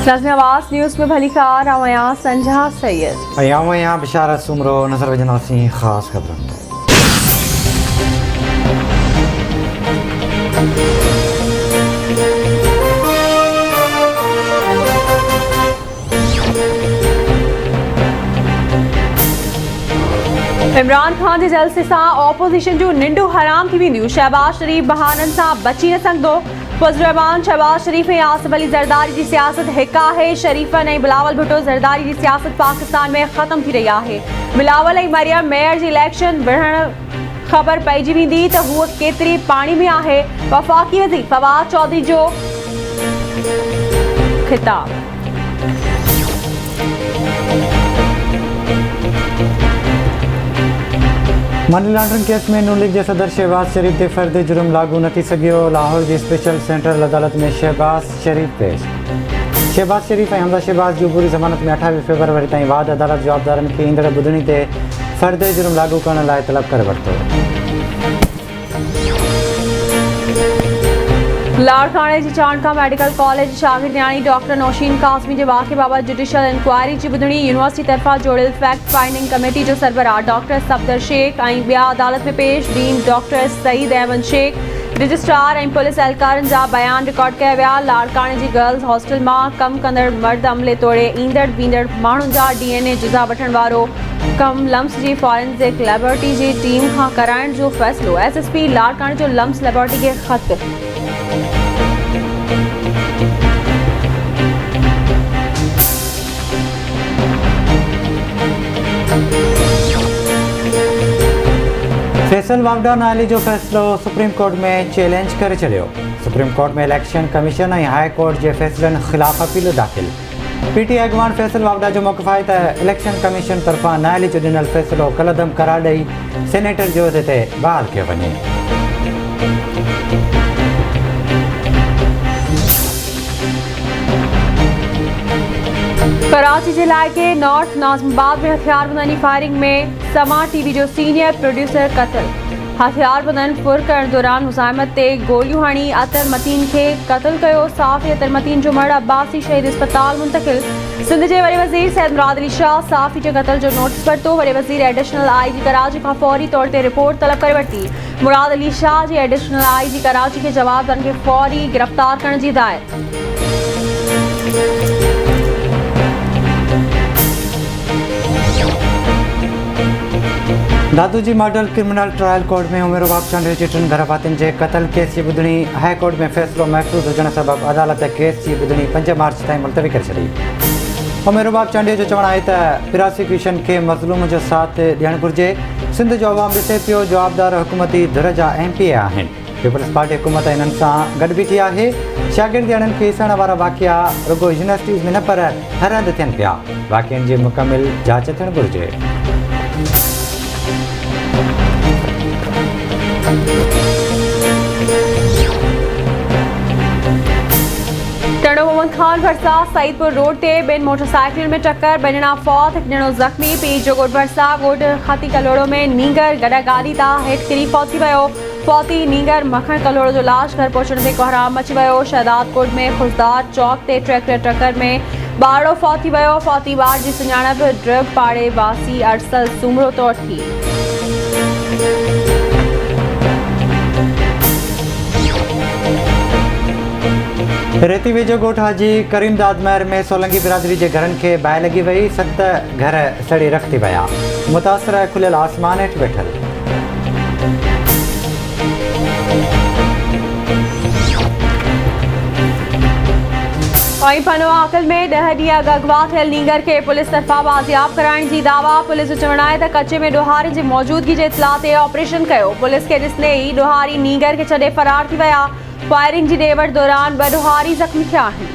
नाज़रीन आवाज़ न्यूज़ में भली कार आवां संजहा सैयद आवां बिशारत सुमरो नजर वजनासी खास खबरों इमरान खान के जलसे से ऑपोजिशन जो निंडो हराम थी वेंदियूं। शहबाज शरीफ बहानन से बची न सकदो। फजल रहमान शहबाज शरीफ ऐं आसिफ अली ज़रदारी की सियासत हिक है। शरीफन ऐं बिलावल भुट्टो ज़रदारी की सियासत पाकिस्तान में खत्म थी रही है। बिलावल ऐं मरियम मेयर जी इलेक्शन विढ़ण खबर पइजी वेंदी त हूअ केतिरी पानी में है। वफाकी वज़ीर फवाद चौधरी जो खिताब। मनी लॉन्ड्रिंग केस में नून लीग के सदर शहबाज शरीफ ते फर्द जुर्म लागू न थी सघियो। लाहौर की स्पेशल सेंट्रल अदालत में शहबाज शरीफ पेश। शहबाज शरीफ ऐं हमज़ा शहबाज की पूरी ज़मानत में 28 फरवरी ताईं बाद अदालत जवाबदारन खे ईंदड़ ॿुधणी ते फर्द जुर्म लागू करण लाइ तलब करे वरितो। लाड़काने की चाणका मेडिकल कॉलेज शागिर्द यानी डॉक्टर नौशीन कासमी के वाक़े बाबत जुडिशल इंक्वायरी की ॿुधणी। यूनिवर्सिटी तरफा जोड़ियल फैक्ट फाइंडिंग कमेटी जो सरबराह डॉक्टर सफदर शेख ऐं ॿिया अदालत में पेश। Dean doctor Saeed Ahmed Shaikh registrar ऐं पुलिस एहलकारनि जा बयान रिकॉर्ड कया विया। लाड़काने की गर्ल्स हॉस्टल में कम कंदड़ मर्द अमले तोड़े ईंदड़ बींदड़ माण्हुनि जा DNA जुज़ा वठण वारो कम लम्स की फॉरेंसिक लेबोरेटरी की टीम का कराइण जो फैसलो। SSP लाड़काने जो लम्स लेबोरेटरी के ख़त। फैसल वावडा नाले जो फैसलो सुप्रीम कोर्ट में चैलेंज करे चलियो। सुप्रीम कोर्ट में इलेक्शन कमीशन ऐं हाई कोर्ट के फैसलन खिलाफ अपील दाखिल। PTI अगवान फैसल वावडा जो मौक़िफ़ आहे त इलेक्शन कमीशन तरफां नाले जो ॾिनल फैसलो कलदम करार ॾेई सेनेटर जो उहिदे ते बहाल कयो वञे। कराची के इलाके नॉर्थ नाज़िमाबाद में हथियारबंदनि फायरिंग में समा TV जो सीनियर प्रोड्यूसर कत्ल। हथियारबंदन फुर करण दौरान मुज़ाहिमत ते गोलियूं हणी अतर मतीन के कत्ल कयो। साफ़ी अतर मतीन जो मर्द अब्बासी शहीद अस्पताल मुंतकिल। सिंध के वरी वज़ीर सैयद मुराद अली शाह साफ़ी के कत्ल जो नोटिस वरितो। वरी वज़ीर एडिशनल IG कराची का फौरी तौर ते रिपोर्ट तलब करे वरिती। मुराद अली शाह जी एडिशनल IG कराची के जवाबदारनि खे फौरी गिरफ्तार करण जी हिदायत। दादूजी मॉडल क्रिमिनल ट्रायल कोर्ट में उमेरो बाप चांडियो जी टिन घर वातिन के कत्ल केस की ॿुधणी। हाई कोर्ट में फैसलो महफूज़ हुजण सबब अदालत केस की ॿुधणी 5 मार्च ताईं मुलतवी करे छॾी। उमेरो बाप चांडियो जो चवणु आहे त प्रोसिक्यूशन के मज़लूम जो साथ ॾियणु घुरिजे। सिंध जो अवाम ॾिसे पियो जवाबदार हुकूमती धुर जा MPA आहिनि। पीपल्स पार्टी हुकूमत इन्हनि सां गॾु बीठी आहे। शागिर्द ॼणनि खे ॾिसण वारा वाक़िया रुगो यूनिवर्सिटीज़ में न पर हर हंधि थियनि पिया। वाक़िअनि जी मुकमिल जांच थियणु घुरिजे। टर्नो मोहम्मद खान भरसा सईदपुर रोड ते बिन मोटरसाइकिल में टक्कर। बजना फौत हिकु ॼणो ज़ख्मी। पीर जो गोट भरसा गोट खाती कलोड़ो में नींगर गॾा गाॾी तां हेठि किरी फौत थी वियो। फौती नींगर मखण कलोड़ो जो लाश घर पहुचण ते कोहराम मची वियो। शहदाद कोट में खुशदार चौक ते ट्रैक्टर टक्कर में ॿारड़ो फौत थी वियो। फौती ॿार जी सुञाणप ड्रिब पाड़े वासी अरसल सुमरो तौर थी। रेती वेझो ॻोठ हाजी करीमदाद महर में सोलंगी बिरादरी के घरनि खे बाहि लॻी वई। 7 घर सड़ी रख थी विया। मुतासिर खुलियल आसमान हेठि वेठल। पनो आकल में 10 ॾींहं अॻु अगवा थियल नींगर के पुलिस तरफा बाज़ियाब कराइण जी दावा। पुलिस जो चवणु आहे त कचे में ॾोहारी जी मौजूदगी जे इतला ते ऑपरेशन कयो। पुलिस के ॾिसंदे ई ॾोहारी नींगर के छॾे फरार थी विया। फायरिंग जी ॾेवड़ दौरान 2 ॾोहारी ज़ख्मी थिया आहिनि।